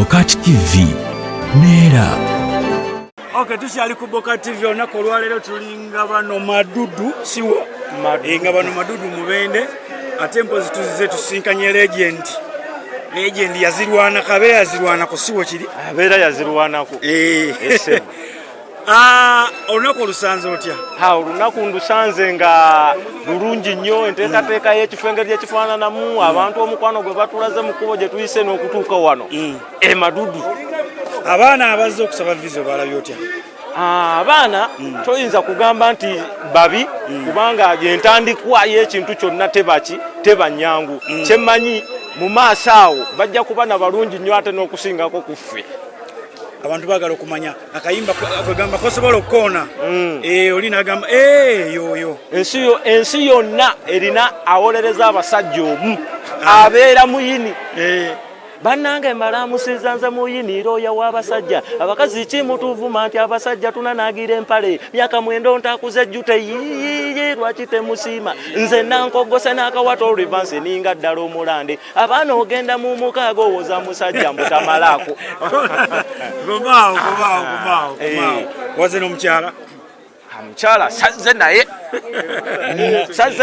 BOCAT TV Nera. Okay, tukyali ku BOCAT TV olunaku olwaleero tulinga bano Madudu siwa Ngabano Madudu mubende ate mpozi tuzize tusinkanye legend yazirwana kabeera yazirwana ku siwo kiri abeera yazirwanako ese olunaku olusanze otya? Olunaku ndusanze nga lulungi nnyo, enteekateeka y'ekifo engeri gye kifaananamu, abantu omukwano gwe batulaze mu kkubo gye tuyise n'okutuuka wano Madudu. Abaana abazze okusaba visa balabye otya? Abaana toyinza kugamba nti babi kubanga entandikwa y'ekintu kyonna teba nnyangu. Kyemmanyi mu maaso awo bajja kuba na balungi nnyo ate n'okusingako ku ffe. Abantu bagala okumanya akayimba kwegamba kosobola okukoona oli nagamba yoyo ensi yonna erina awolereza abasajja omu abeera muyini. Bannange malamusiza nze muyiniro w'abasajja abakazi kimutuvuma nti abasajja tunanaagira empale myaka 9 ntakuze jjute yiye lwaki temusiima nze nankogose n'akawata olivansi ninga ddala omulande abaana ogenda mu mukaaga owoza musajja mbutamalaako. Gomaawo waze n'omukyala omukyala sazze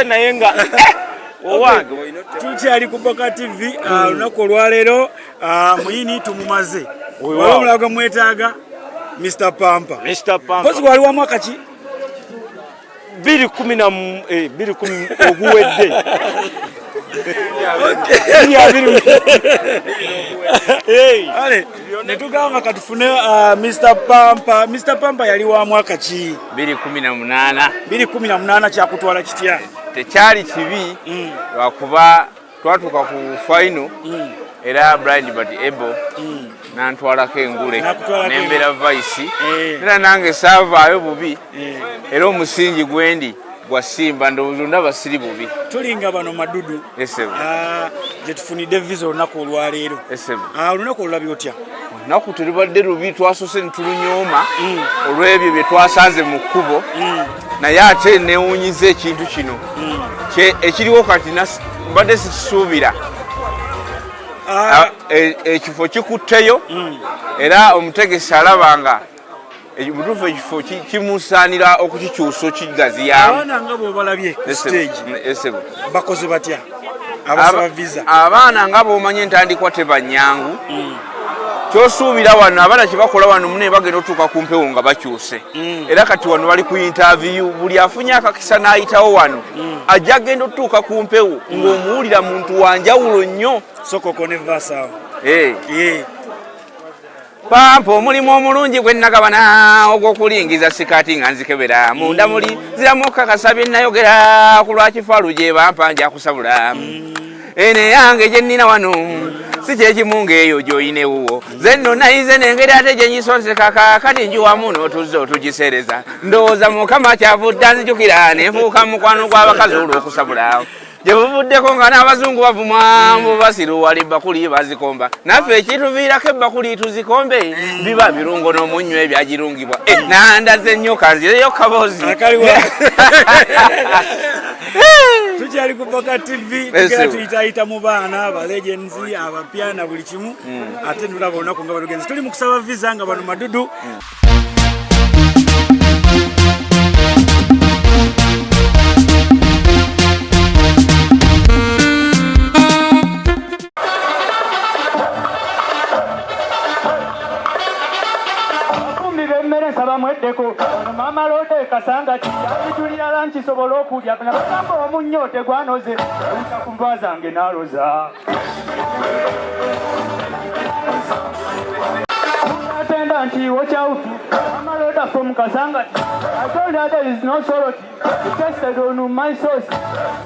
naye nga owange tukyali ku BOCAT TV olunaku olwaleero muyini tumumaze omulaga mwetaaga Mr. Pampa kozi wali wa mwaka ki 2010 oguwedde netugamba katufune Mr. Pampa yali wa mwaka ki 2018 kyakutwala kitya? Tekyali kibi lwakuba twatuuka ku final era blind but able nantwalako engule nembeera vice era nange saavaayo bubi era omusingi gwendi gwa Simba ndowooza ndaba siri bubi. Tulinga bano Madudu gye tufunidde visa olunaku olwaleero. Olunaku olulabye otya? Olunaku terubadde lubi, twasose ne tulunyooma olw'ebyo bye twasanze mu kkubo naye ate neewuunyiza ekintu kino ekiriwo kati mbadde sikisuubira ekifo kikutteyo era omutegesi alabanga mutuufu ekifo kimusaanira okukikyusa okigaziyamu. Abaana nga bw'obalabye ku stage bakoze batya abasaba visa? Abaana nga bw'omanye entandikwa teba nnyangu, kyosuubira wano abaana kye bakola wano munaye bagenda otuuka ku mpewo nga bakyuse era kati wano bali ku interview, buli afunye akakisa n'ayitawo wano ajja agenda otuuka ku mpewo ng'omuwulira muntu wanjawulo nnyo. Sokoko ne vasaawo Pampa omulimu omulungi gwe nagabana ogw'okulingiza sikaati nga nzikebera munda muli ziramu okukakasa bye nayogera ku lwakifalu gye bampa nja kusabula ene yange gye nnina wano si kyekimu ng'eyo gy'oyinewo ze nno nayize n'engeri ate gye nyisonseka kaakati njiwamu n'otuzze otugiseereza ndowooza Mukama kyavudde anzijukira neefuuka mukwano gw'abakazi olw'okusabula gye buvuddeko nga n'abazungu bavuma mu basiru wali bakuli bazikomba naffe ekituviirako ebbakuli tuzikombe biba birungo n'omunnyo ebyagirungibwa nandaze nnyo kanzireyo kaboozi. Tukyali ku BOCAT TV tugera tuyitaayita mu baana abalegends abapya na buli kimu ate tulaba olunaku nga balugenzi tuli mu kusaba visa nga bano Madudu. Mwedeko mama lode kasanga kijulira lanchi sobola okulya nagamba omunnyo tegwanoze uta kumva zange naloza attendant watch out mama lode from kasanga I told her there is no sorrow tested on my source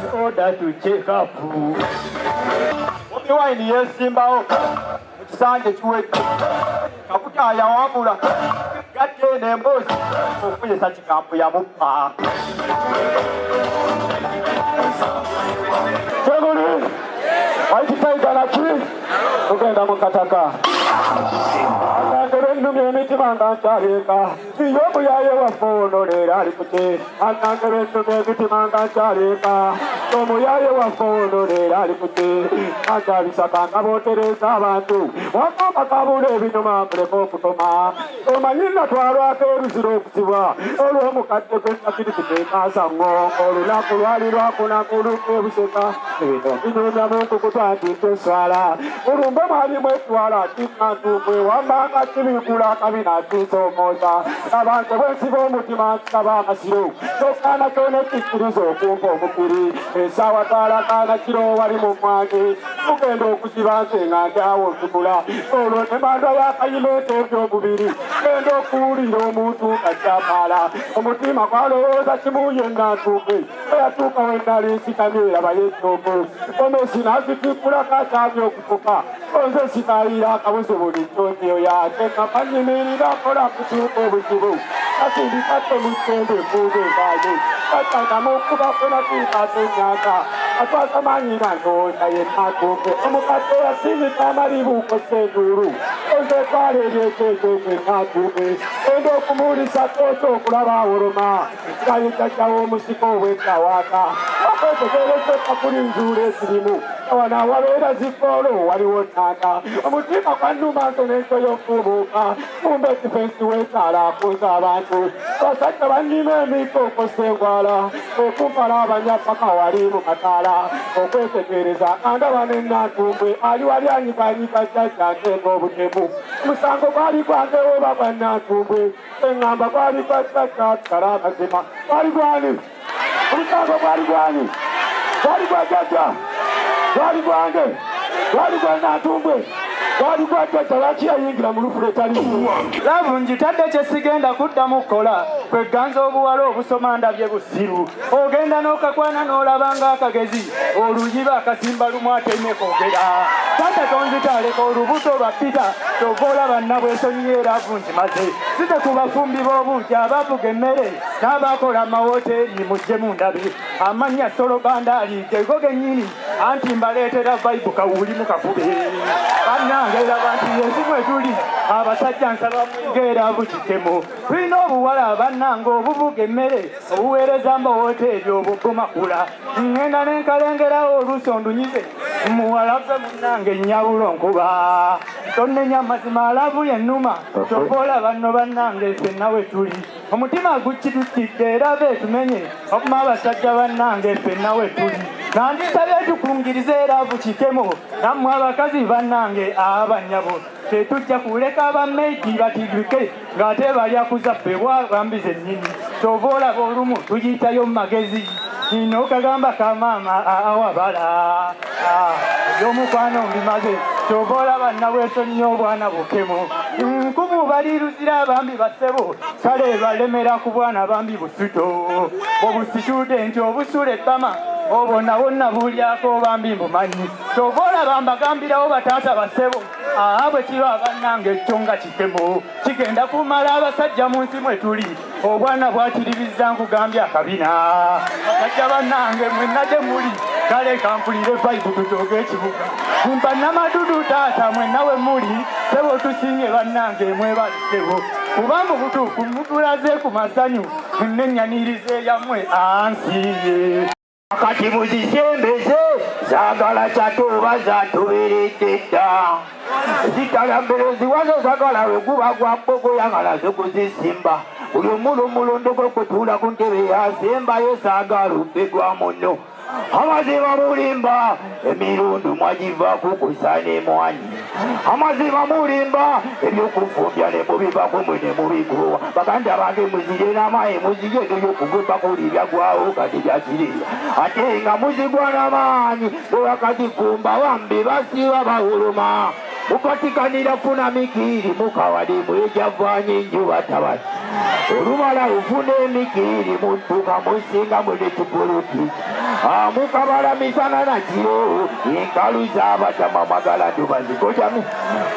in order to check up what wine yes Simba Sanje chuweke kakuta ya wabula gate nembozi okuyesa kikampu ya mupa Tegoni White Tiger na chi ogenda mukataka Anangere numi emitima ndachareka Siyobu yaye wafono lera alipute Anangere numi emitima ndachareka omuyaye wafono leero ali kute akabisakanga bootereza abantu wakamba kabula ebinyuma muleka okutoma omanyinga twalwako eruzira okusibwa olw'omukadde gw'enakirikiteekaasa ŋŋongo olunaku lwali lwakunakuluka ebuseka ebino binyumya muntu kutandika eswala mulumbe mwali mwetwala kinantumbwe wambanga kibikula kabina kinsomooza abantu bwensiba omutima nkaba amasiro tokaana kyona kikkiriza okumpa omukiri esaawa twalakaana kiro wali mu mwange tugenda okuziba nze nga ndyawo okugula olwo ne manda y'akayimete ebyomubiri genda okuwulira omuntu kajjamaala omutima gwalowooza kimu yenna ntumbwe eyatuuka wennali nsitamye erabayo ejjombo omesi nazikikkulako akyamya okutuka onze sikaayira akabuzi buli njomyo yate ngamanyimirira akola kutuuka obuzibu kasindikatte mutembe efuuza embaaye katanamu okubafuna kiikasenyanga atwasamanyira ndowooza yennatumbe omukadde yasindika amalibuuko senduulu onze twala eryekyekyekye natumbe enda okumuwulisa kooto okulaba awoloma nga yejjajjawo omusiko obwetawaaka okwetegerezeka kuli nzuula ezirimu wana wabeera zifolo waliwo nnanda omutima gwannuma ntono ento y'okubuuka kumba ekifensi wetaala akunza abantu basajja bannima emiko okosengwala okumpala abanyapaka wali mu kataala okwetegereza andaba nennantumbwe ali wali anyiganyiga jjajjange ng'obutemu omusango gwali gwange weba gwa nnantumbwe eŋŋamba gwali gwa jjajja tukala amazima gwali gwani omusango gwali gwani gwali gwa jjajja gwali gwange gwali gwa nnantumbwe gwali gwa jjajja lwaki yayingira mu lufu letalimu labu njitadde kyesigenda kuddamu kukola kweganza obuwala obusoma ndabye busiru ogenda n'okakwana n'olabanga akagezi oluyiba akasimba lumu ateme kwogera tata tonzitaleka olubuto lwa pita tova olaba nnabwesonyiyo era avunjimaze size ku bafumbi b'obuugi abavuga emmere n'abakola amawoteeri mujje mu ndabe amannya solobandaali tego gennyini anti mbaleetera vayibu kawuli mu kakube bannange eraba nti yezimu etuli abasajja nsaba mwingeera bukitemu tulina obuwala bannange obuvuga emmere obuweereza amawoteeri obugomakula ŋŋenda n'enkalengerawo oluusi ondunyize muwalave munnange nnyawulo nkuba tonnenya mazima alavu yennuma tokola banno bannange ffenna we tuli omutima gukitutidde era beetumenye okuma abasajja bannange ffenna we tuli nandisabye tukungirize era bukitemo nammwe abakazi bannange abanyabo tetujja kuleka abameigi batigike ng'ate balya kuzaffe bwabambize ennyini kyova olaba olumu tugiyitayo mu magezi nino kagamba kamaama awabala ebyomukwano mbimaze kyova olaba nabwesonnyo obwana bukemu nkumu baliruzira abambi bassebo kale balemera ku bwana bambi busuto bwobusitudde nti obusula ebbama obona wonna bulyako bambi mbumanyi kyova olaba mbagambirawo bataata bassebo bwe kiba bannange ekyo nga kikemo kigenda kumala abasajja mu nsi mwe tuli obwana bwakiribizza nkugambye akabina basajja bannange mwenna gye muli kale kampulire vayibu tutooga ekibuga mpa Madudu taata mwenna we muli sebo tusinye bannange mwebalisebo kuba mu butuufu mutulaze ku masanyu nenyanirize yammwe ansiye kati muzisembeze zaagala kyatuba zatubiridde dda zitalambirezi wazo zagala we guba gwa mbogo yangalaze kuzisimba buli omulumulondo gw'okutuula ku ntebe yasembayo saagala ubbegwa muno amazima mulimba emirundu mwagivaku kusana emwanyi amazima mulimba ebyokufumbya ne mubivako mwe ne mubiguwa baganda bange muzire n'amayi muzige ebyokugupa kulibyagwawo kati byakiriya ate nga muzigwa n'amaanyi bwewakazifumba bambi basiba bawuluma mukatikanira funa mikiri mukawalimu ejavanye njuba tabati olumala ufuna emikiri muntuka musinga mwene kipulukiti mukabala misana na kiro enkalu z'abatama magala ndubazikotami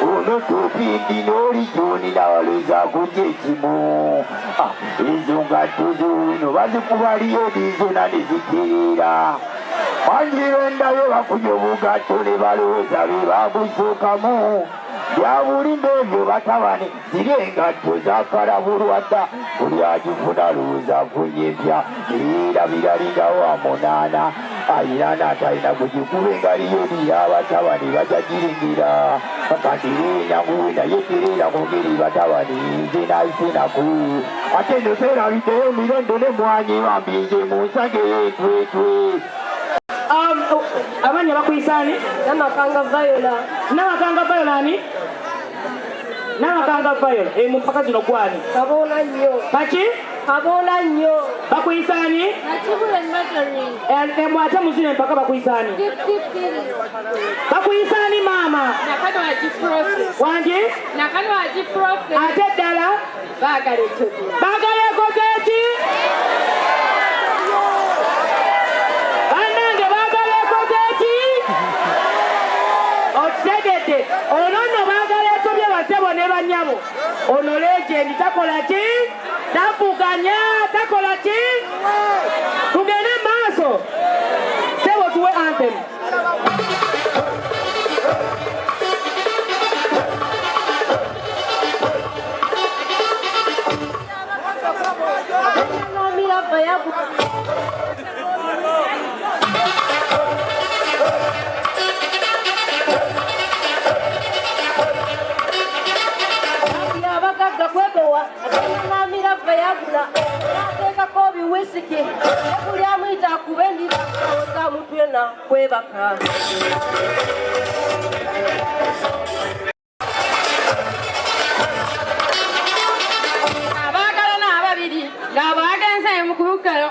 ono topindi n'olijoni nawaluza kujja ekimu ezo ngatto zino bazikubaliyo nizona nezikirira manjiro endayo bafunye obugatto ne balowooza be babuzuukamu byabulimba ebyo batabani ziri engatto zakalabulwadda buli agifuna lowooza afunye empya era biralingawo amunaana ayina n'atalina gugikuba engaliyo eri abatabani bajagiringira kakandiriinyamu naye terera ku ngeri batabani nze nayisenaku ate nno seerabiddeyo emirondo n'emwanyi bambinje mu nsage y'entwetwe. Abanya bakuyisani? Namakanga Viola. Namakanga Viola ni? Namakanga Viola. Mpaka zino gwani? Kabona nnyo. Baki? Kabona nnyo. Bakuyisani? Nakibule Madeline. Mwate muzine mpaka bakuyisani? Bakuyisani mama? Nakano ajiprofe. Wangi? Nakano ajiprofe. Ate ddala? Baagala ekyoto. Baagala ekoze eki? Bannange baagala ekoze eki? Okitegedde. Ono nno baagala etobye basebo ne bannyabo. Ono legendi takola ki? Tavuganya takola ki? Tugende maaso. Sebo tuwe anthem.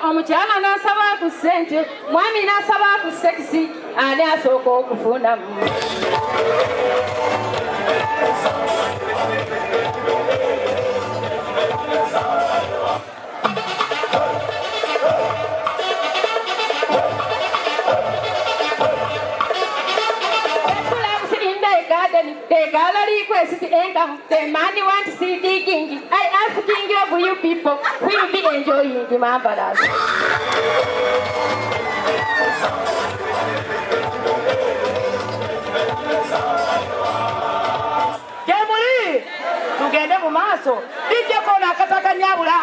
Omukyala n'asaba ku ssente, mwami n'asaba ku sekisi, ani asooka okufuna. The gallery request income, the money want to see digging. I asking you people will be enjoying the marvelous. Kemuli, tugende mu maaso. Ije kona akataka nyabula.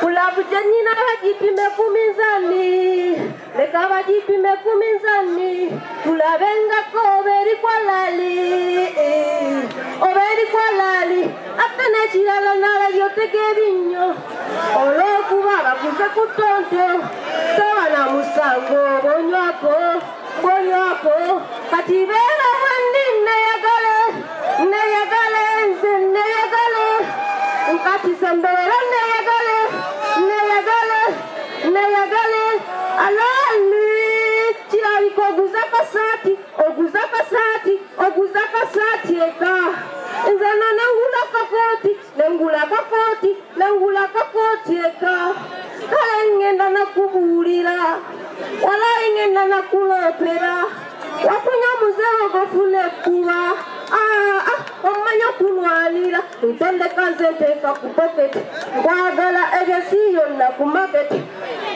Kulabujanyina bajipime kumizani, leka bajipime kumizani, tulabengako oberi kwa lali, apene chilala nala yoteke binyo, olokuba bakuze kutonto, sawa na musango, bonywako, katibela wandi neyagale, nkati sembera neyagale, alali, chiariko oguzaka sati eka, nzana nengula kakoti eka, kale ngenda nakubulira, wala ngenda nakulopera, wafunya muzeo gofune kuba, omanya kunwalira, ntondeka nzenteka ku pocket, kwagala egesiyo na ku market,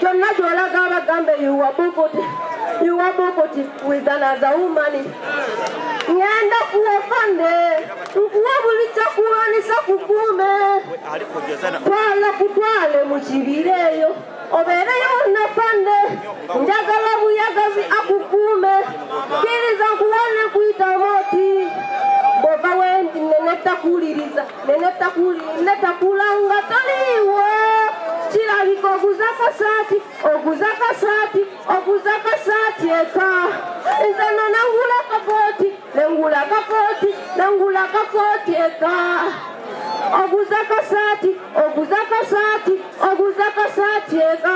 kyonna kyolaga abagambe you are bokoti with another woman. Ngenda kuwafande, nkuwa buli kyakulwanisa kukume, kutwale mu kibireeyo, obeereyo nafande, njagala buyagazi akukume, kiriza nkuwane kuyita moti, bw'ova wendi nenetakuliriza, netakulanga toliiwo, kirabika oguza kasati eka, nze nengula kakoti eka, oguza kasati eka.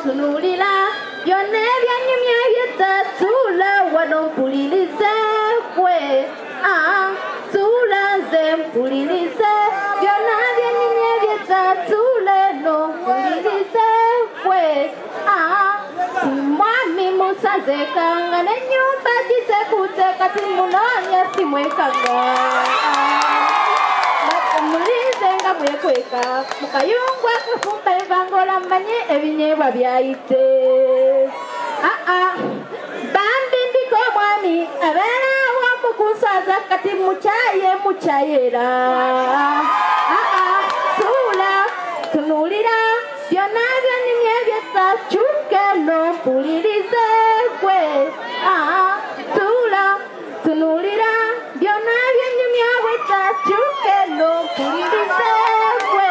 Tunulila yone byanyumye byetatula wano mpulirize kwe tula nze mpulirize byona byanyumye byetatula no mpulirize kwe simwami musazekanga n'ennyumba gisekuteka simunonya simwekanga mulize nga mwekweka mukayungwa kufumba evangola mmanye ebinyeebwa byayite bambi ndiko omwami abeera wamukusaza kati mukyayera SULA tunulira byonna byonnimye byetakyuke n'ompulirize gwe SULA tunulira byonna byonnimye byetakyuke n'ompulirize gwe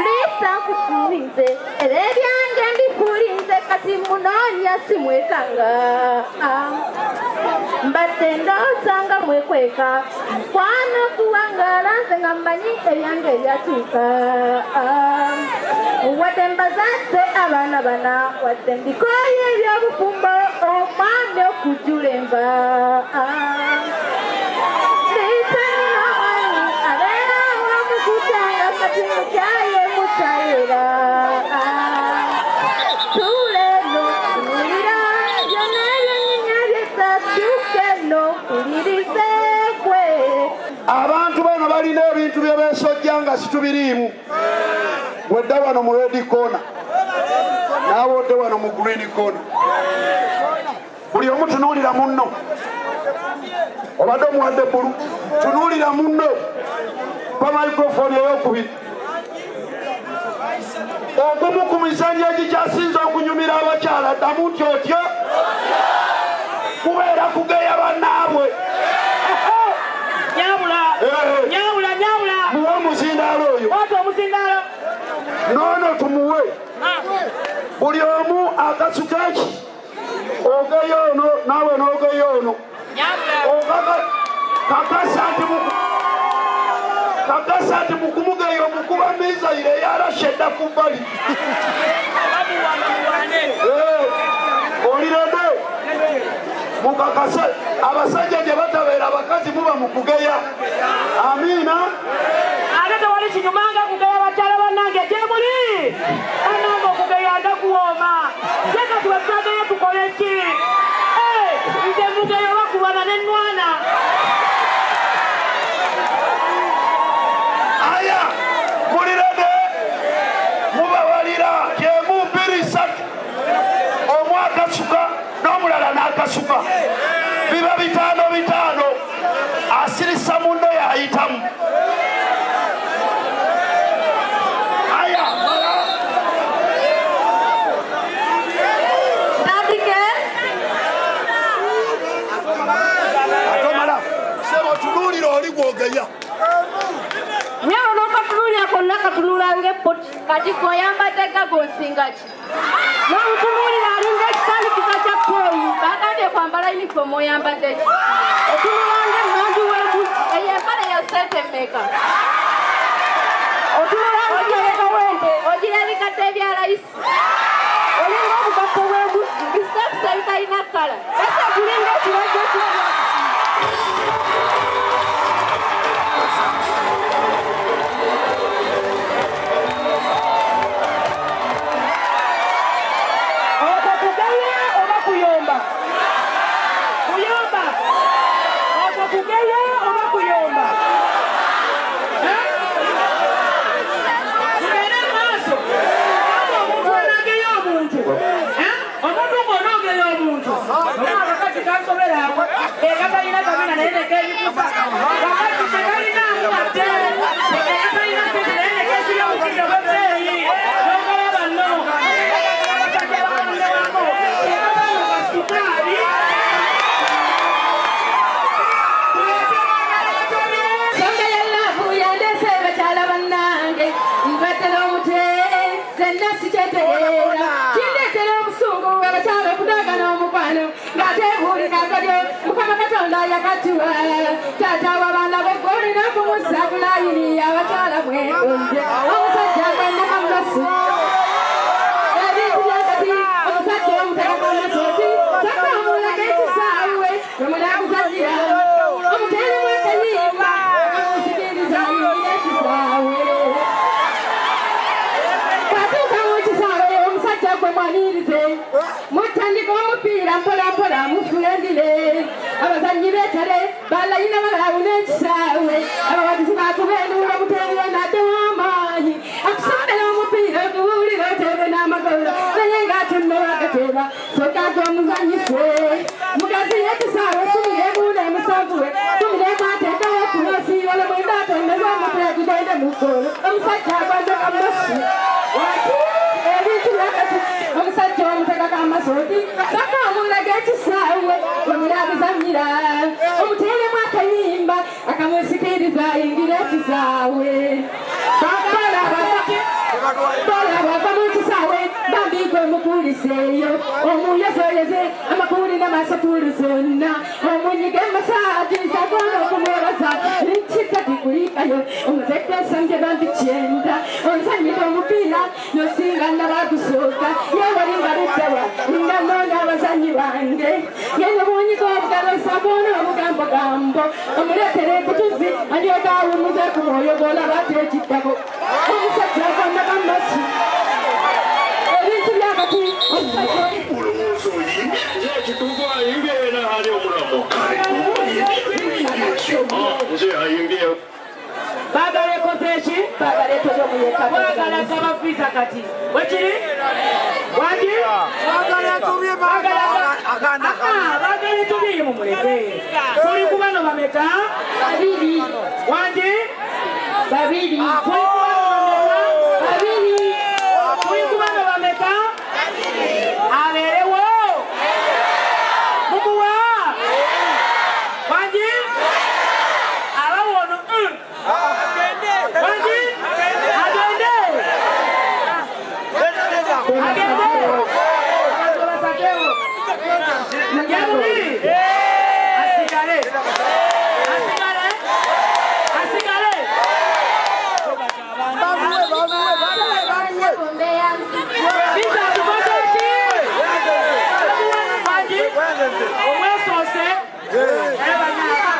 lisa nkufulize era ebyange mbifulize kati munoonya simwetanga mbadde ndosanga mwekweka kwana kuwangala nze nga mmanyi ebyange ebyatuuka wadde mbazadde abaana bana wadde mbikoye ebyobufumbo omwami okujjula enva lisanina omwami abeera wamukutanga kati mukyaye mukyayera abantu bano balina ebintu bye beesojja nga situbiriimu wedda wano mu red corner naawe odde wano mu green corner buli omu tunuulira munno obadde omuwadde bbulu tunuulira munno pa microphone ey'okubiri ogumu ku mizanyo egikyasinza okunyumira abakyala ddamu nti otyo kubeera kugeya bannaabwe nyawula muwe omuzindaalo oyo noono tumuwe buli omu akasukaki ogeyo ono naawe n'ogeyo ono kakasa nti mukumugeyo omukuba mizaire eyarashedda ku bbali olirede mukakase abasajja gye batabeera abakazi muba mukugeya amiina ate tewali kinyumanga kugeya bakyala bannange gye muli banange okugeya ndakuwooma ye kati wetwageya tukole ki nze mugeyo bakubana n'ennwana aya mulirede mubawalira kyemu bbiri ssatu omu akasuka n'omulala n'akasuka biba bitaano asirisa munno yayitamu aya atomala sebo tunuulira oli gwogeya nyalo n'okatululira konna katululange epoti kati koyambaddega gonsingaki n'omutunuulira alinga ekisandikiza kya pooyi bagambye kwambala yunifomu oyambaddeki otululange emmanju w'embuzi eyo empale ya sente mmeka otululange ogyebeka wente ogira ebikadde ebya layisi olinga obugatto bw'embuzi bisikapisa ebitalina kkala ese gulinga ekirajjo ky'ebyakusinga tata wabana begoli nakumusabulaini abakyala mwegonze omusajja agenda kamunasu ebintu byakati omusajja omutakakanasoti saka omulaga ekisaawe omulaguzazira omutere mwekayimba omusikiriza yira ekisaawe katuuka mukisaawe omusajja gwe mwanirize mutandika omupiira mpolampola mufulendire abazanyi betale balayina balawuna ekisaawe abawagizi bakubenduula omuteerera nadde w'amaanyi akusomera omupiira okubuulira oteebe n'amagolo naye ng'atunne wagateeba sokaga omuzanyise mugazi y'ekisaawe tumireebuuna emusanvu we tumireekwateekawo okulosi wala mwenda atondeza omutwe gugende mu ggolo omusajja agwanze kamosi ebintu byakati omusajja omutegaka amasooti saka omulaga ekisaawe omulabizanyira omuteeremu akayimba akamwesikiriza ayingira ekisaawe balabava mu kisaawe bambigwe mukuliseeyo omuyezoyeze amakuli n'amasakulu zonna omunyiga emasaatiisa gona okumwebaza ntikatikulikayo omuzadde osambye bambi kyenda onsanyira omupiira nosinga nabagusooka yewalinga luddawa nganonda abazanyi bange yene bunyiga obugalosa gona obugambogambo omuleetera ekutuzi alyoka awumuze ku mwoyo gw'olabate ekiddako omusajja agonna bamasi ebintu byakati Olowooza oyi ekituufu ayimbyera ali omulamu nze ayimbyeyo baagala ekoze eki baagala etoze omuyeka baagala gaba visa kati wekiri waki baagala etubye mumuleke tuli ku bano bameka babiri waki babiri tuli ku bano bameka abeerewo mumuwa waki abawono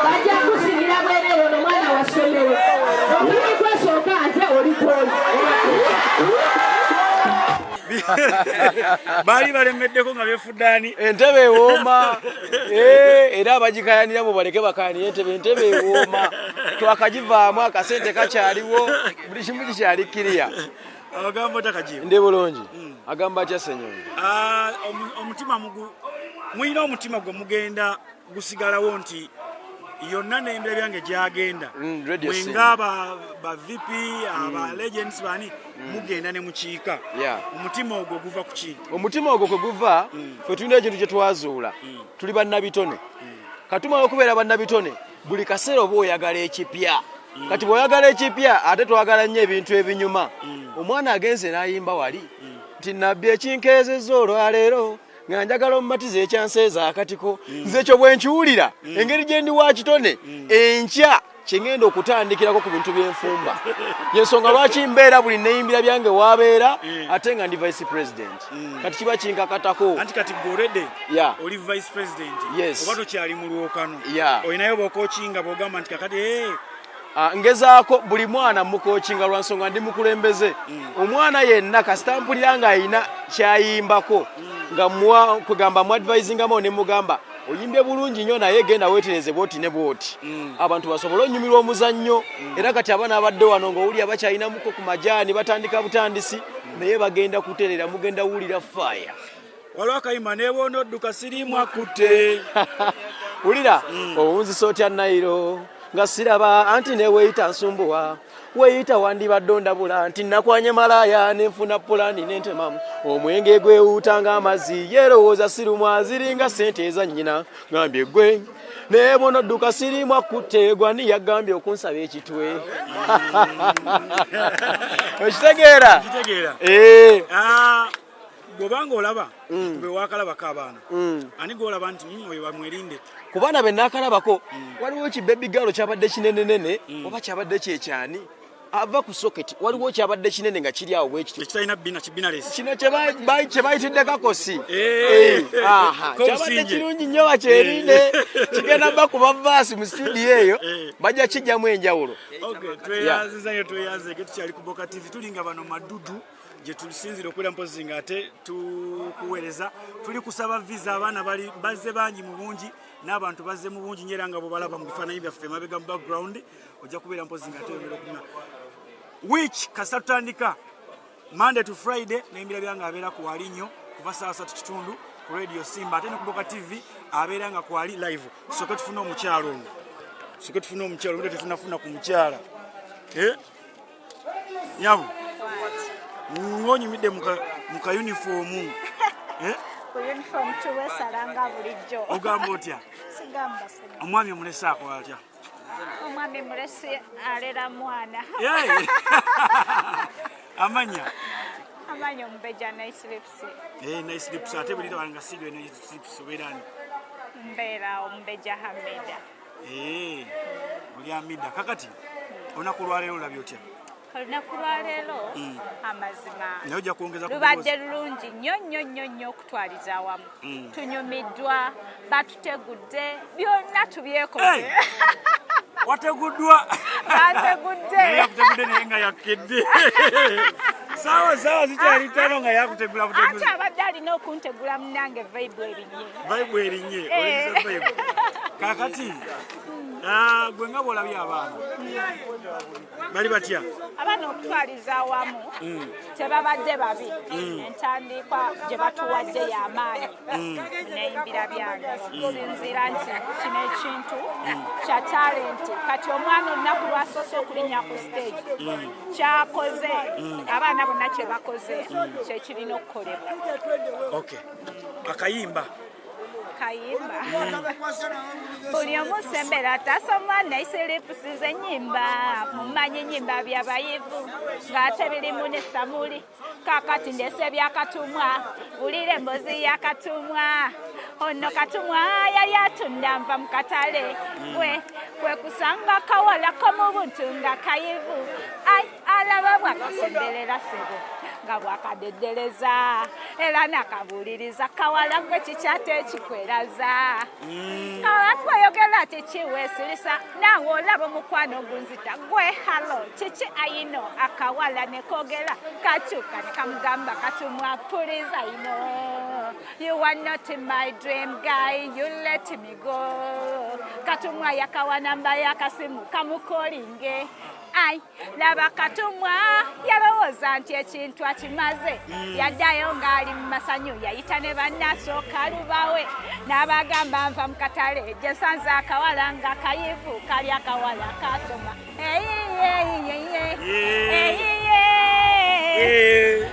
bajja kusingira bwereyo n'omwana wa ssomero omuli kwesooka ate olipoli baali balemeddeko nga beefuddaani entebe ewooma era abagikayaniramu baleke bakayanira entebe ewooma twakagivaamu akasente kakyaliwo buli kimu kikyali kiriya abagambo takajibu ndi bulungi agamba atya Ssenyonga omutima muyina omutima gwe mugenda gusigalawo nti yonna Neyimbira Byange gyagenda mwenga ba VP aba legends bani mugenda ne mukiika omutima ogwo guva ku ki omutima ogwo kwe guva ffe tulina ekintu kye twazuula tuli bannabitone katumala okubeera bannabitone buli kaseera oba oyagala ekipya kati bw'oyagala ekipya ate twagala nnyo ebintu ebinyuma omwana agenze n'ayimba wali nti nabbi ekinkeezezza olwaleero nga njagala omumatiza ekyanseeza akatiko nze ekyo bwe nkiwulira engeri gye ndi wa kitone enkya kyengenda okutandikirako ku bintu by'enfumba yensonga lwaki mbeera buli Neyimbira Byange waabeera ate nga ndi vice president kati kiba kinkakatako anti kati gorede oli vice president oba tokyali mu lwokano olinayo bw'okookinga bw'ogamba nti kakati ngezaako buli mwana mukookinga lwa nsonga ndi mukulembeze omwana yenna kasitampulira ng'ayina kyayimbako nga kugamba muadvisingamu ne mugamba oyimbye bulungi nnyo naye genda weetereze bwoti ne bwoti abantu basobole onyumirwa omuzannyo era kati abaana abadde wano ng'owulira bakyayinamuko ku majaani batandika butandisi naye bagenda kuteerera mugenda wulira faya waliwo akayimba neeboona odduka siriimu akutte wulira owunzisa otya Nairo nga siraba anti neweeyita nsumbuwa weeyita wandibadde ondabula nti nakwanye malaaya nenfuna pulani nentemamu omwenge gwewuuta ng'amazzi yeerowooza sirumwa ziringa ssente eza nnyina ngambye gwe neebono dduka sirimu akutte gwani yagambye okunsaba ekitwe okitegeera bw'obanga olaba kube waakalabako abaana ani gw'olaba nti oyo bamwerinde ku baana be naakalabako waliwo ekibebigalo kyabadde kinenenene oba kyabadde kyekyani ava ku soketi waliwo kyabadde kinene nga kiri awo bwekityo kitalina kibina lesi kino kye bayitidde kakosi kyabadde kirungi nnyo bakyerinde kigenda bakuba vaasi mu studio eyo bajja kijjamu enjawulo tweyazizayo tweyazeeke tukyali ku BOCAT TV tulinga bano Madudu gye tusinzira okwera mpozi nga ate tukuweereza tuli kusaba visa abaana bali bazze bangi mu bungi n'abantu bazze mu bungi nyera nga bobalaba mu bifaananyi byaffe emabega mu background ojja kubeera mpozi nga ate oyongera okuna which kasita tutandika Monday to Friday Neyimbira Byange abeera ku wali nnyo kuva saa 3:30 ku radio Simba ate ne ku BOCAT TV abeera nga ku wali live soke tufuna omukyalo ono soke tufuna omukyalo ndio tufunafuna ku mukyala nyabu ngonyumidde muka uniform ku uniform tuwe salanga bulijjo ogamba otya sigamba senya omwami omulesaako atya omwami mulesi alera mwana amanya ombeja nice lips nice lips ate buli tawanga sigwe nice lips oberani mbera ombeja Hamida buli Hamida kakati onakulwalero labyo otya olunaku lwaleero amazima naye ojja kuongeza lubadde lulungi nnyo okutwaliza awamu tunyumiddwa batutegudde byonna tubyekoze wateguddwa bategudde yakutegudde naye nga yakkedde sawa zikyali ttano nga yakutegula butegula ate abadde alina okuntegula munange vibe erinye oyinza vibe kakati gwe nga bwolabye abaana bali batya abaana okutwaliza awamu tebabadde babi entandikwa gye batuwadde y'amaanyi Neyimbira Byange sinzira nti kino ekintu kya talenti kati omwana olunaku lwasoose okulinnya ku stage kyakoze abaana bonna kye bakoze kyekirina okukolebwa akayimba buli omu sembera tasoma naisilipusi z'ennyimba mumanyi ennyimba by'abayivu ng'ate birimu ne Samuli kakati ndese byakatumwa bulire embozi yakatumwa ono katumwa yali atunda nva mu katale kwe kusanga kawala komu buntu nga kayivu alaba bwakasemberera sebo nga bwakadeddereza era nakabuliriza kawala gwe kikyate ekikweraza kawala kweyogera kikiweesirisa naawe olaba omukwano ogunzita gwe halo kiki ayino akawala nekogera kakyuka ne kamugamba katumwa puliza ayino you are not my dream guy you let me go katumwa yakawa namba yakasimu kamukolinge ai laba katumwa yalowooza nti ekintu akimaze yaddayo ng'ali mu masanyu yayita ne bannasooka lubawe n'abagamba nva mu katale gye nsanze akawala nga kayivu kali akawala kasoma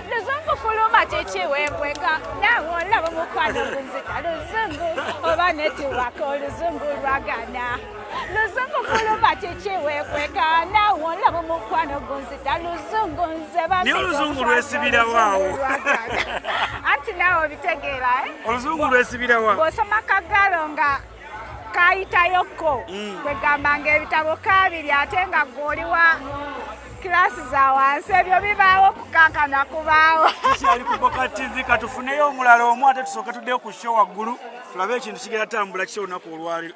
luzungu fuluma kikiweebweka naawe olaba omukwano ogunzita luzungu oba netiwaka oluzungu lwagana luzungu fuluma kikiweebweka naawe olaba omukwano ogunzita luzungu nze niye oluzungu lwesibirawo anti naawe obitegeera oluzungu lwesibirawa bw'osoma kagalo nga kayitayoko kwegamba ng'ebitabo kabiri ate nga gw'oliwa kilasi za wansi ebyo bibaawo kukankana kubaawo kikyali ku BOCAT TV katufuneyo omulala omu ate tusooke tuddeyo ku show waggulu tulabe ekintu kigera tambula kisa olunaku olwaliro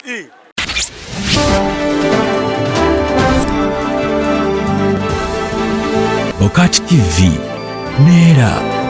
BOCAT TV neera